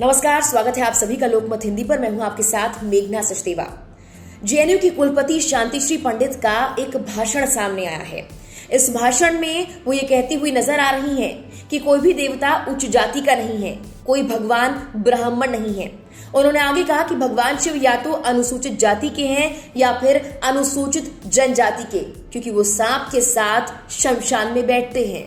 नमस्कार, स्वागत है आप सभी का लोकमत हिंदी पर। मैं हूं आपके साथ मेघना सचदेवा। जेएनयू की कुलपति शांतिश्री पंडित का एक भाषण सामने आया है। इस भाषण में वो ये कहती हुई नजर आ रही हैं कि कोई भी देवता उच्च जाति का नहीं है, कोई भगवान ब्राह्मण नहीं है। उन्होंने आगे कहा कि भगवान शिव या तो अनुसूचित जाति के हैं या फिर अनुसूचित जनजाति के, क्योंकि वो सांप के साथ शमशान में बैठते हैं।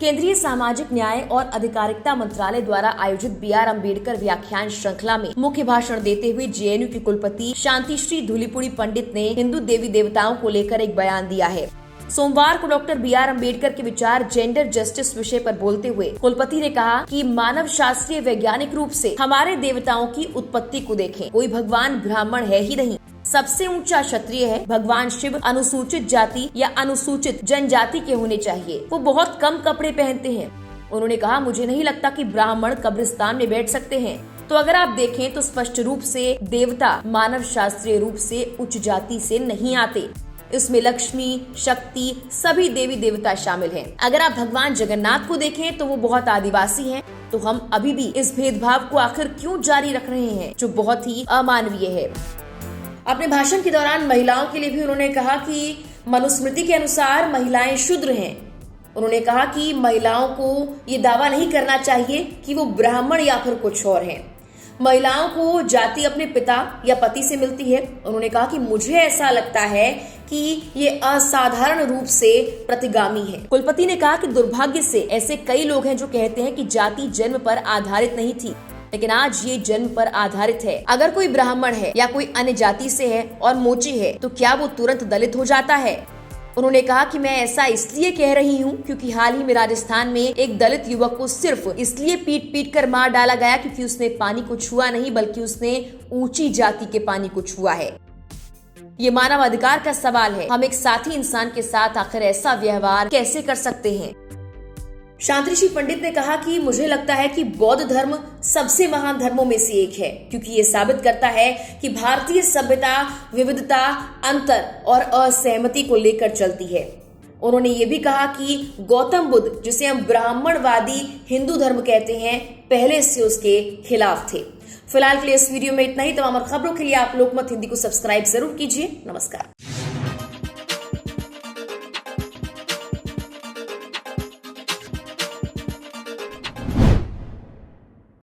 केंद्रीय सामाजिक न्याय और अधिकारिता मंत्रालय द्वारा आयोजित बी.आर. अम्बेडकर व्याख्यान श्रृंखला में मुख्य भाषण देते हुए जेएनयू की कुलपति शांतिश्री धूलीपुड़ी पंडित ने हिंदू देवी देवताओं को लेकर एक बयान दिया है। सोमवार को डॉक्टर बी.आर. अम्बेडकर के विचार जेंडर जस्टिस विषय पर बोलते हुए कुलपति ने कहा कि मानव शास्त्रीय वैज्ञानिक रूप से हमारे देवताओं की उत्पत्ति को देखें, कोई भगवान ब्राह्मण है ही नहीं। सबसे ऊंचा क्षत्रिय है भगवान शिव। अनुसूचित जाति या अनुसूचित जनजाति के होने चाहिए। वो बहुत कम कपड़े पहनते हैं। उन्होंने कहा, मुझे नहीं लगता कि ब्राह्मण कब्रिस्तान में बैठ सकते हैं। तो अगर आप देखें तो स्पष्ट रूप से देवता मानव शास्त्रीय रूप से उच्च जाति से नहीं आते। इसमें लक्ष्मी, शक्ति, सभी देवी देवता शामिल हैं। अगर आप भगवान जगन्नाथ को देखें तो वो बहुत आदिवासी हैं। तो हम अभी भी इस भेदभाव को आखिर क्यों जारी रख रहे हैं, जो बहुत ही अमानवीय है। अपने भाषण के दौरान महिलाओं के लिए भी उन्होंने कहा कि मनुस्मृति के अनुसार महिलाएं शूद्र हैं। उन्होंने कहा कि महिलाओं को ये दावा नहीं करना चाहिए कि वो ब्राह्मण या फिर कुछ और हैं। महिलाओं को जाति अपने पिता या पति से मिलती है। उन्होंने कहा कि मुझे ऐसा लगता है कि ये असाधारण रूप से प्रतिगामी है। कुलपति ने कहा कि दुर्भाग्य से ऐसे कई लोग हैं जो कहते हैं कि जाति जन्म पर आधारित नहीं थी, लेकिन आज ये जन्म पर आधारित है। अगर कोई ब्राह्मण है या कोई अन्य जाति से है और मोची है तो क्या वो तुरंत दलित हो जाता है? उन्होंने कहा कि मैं ऐसा इसलिए कह रही हूँ क्योंकि हाल ही में राजस्थान में एक दलित युवक को सिर्फ इसलिए पीट कर मार डाला गया क्योंकि उसने पानी को छुआ नहीं, बल्कि उसने ऊंची जाति के पानी को छुआ है। ये मानव अधिकार का सवाल है। हम एक साथी इंसान के साथ आखिर ऐसा व्यवहार कैसे कर सकते हैं? शांतिश्री पंडित ने कहा कि मुझे लगता है कि बौद्ध धर्म सबसे महान धर्मों में से एक है, क्योंकि ये साबित करता है कि भारतीय सभ्यता विविधता, अंतर और असहमति को लेकर चलती है। उन्होंने ये भी कहा कि गौतम बुद्ध, जिसे हम ब्राह्मणवादी हिंदू धर्म कहते हैं, पहले से उसके खिलाफ थे। फिलहाल के लिए इस वीडियो में इतना ही। तमाम खबरों के लिए आप लोकमत हिंदी को सब्सक्राइब जरूर कीजिए। नमस्कार।